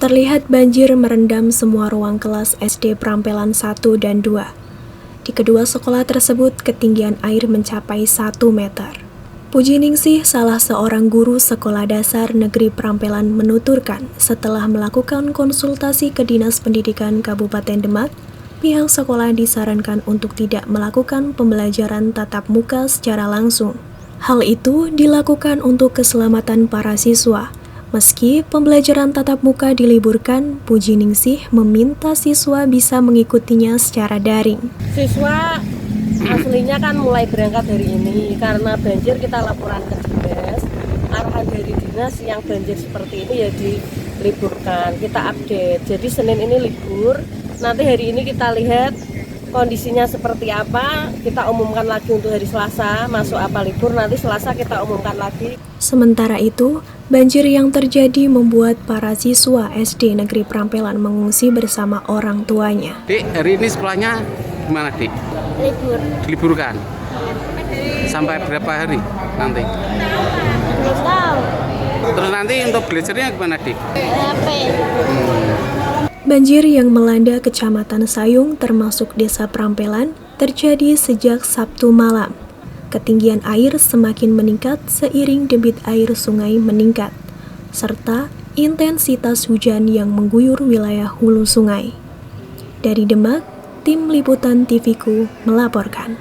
terlihat banjir merendam semua ruang kelas SD Prampelan 1 dan 2. Di kedua sekolah tersebut, ketinggian air mencapai 1 meter. Puji Ningsih, salah seorang guru sekolah dasar negeri Prampelan, menuturkan setelah melakukan konsultasi ke Dinas Pendidikan Kabupaten Demak, pihak sekolah disarankan untuk tidak melakukan pembelajaran tatap muka secara langsung. Hal itu dilakukan untuk keselamatan para siswa. Meski pembelajaran tatap muka diliburkan, Puji Ningsih meminta siswa bisa mengikutinya secara daring. Siswa aslinya kan mulai berangkat hari ini, karena banjir kita laporan ke dinas. Arahan dari dinas yang banjir seperti ini ya diliburkan, kita update. Jadi Senin ini libur, nanti hari ini kita lihat kondisinya seperti apa, kita umumkan lagi untuk hari Selasa, masuk apa libur, nanti Selasa kita umumkan lagi. Sementara itu, banjir yang terjadi membuat para siswa SD Negeri Prampelan mengungsi bersama orang tuanya. Dik, hari ini sekolahnya gimana, Dik? Libur. Diliburkan? Sampai berapa hari nanti? Belum tahu. Terus nanti untuk belajarnya gimana, Dik? HP. Banjir yang melanda Kecamatan Sayung termasuk Desa Prampelan terjadi sejak Sabtu malam. Ketinggian air semakin meningkat seiring debit air sungai meningkat, serta intensitas hujan yang mengguyur wilayah hulu sungai. Dari Demak, tim liputan TV-ku melaporkan.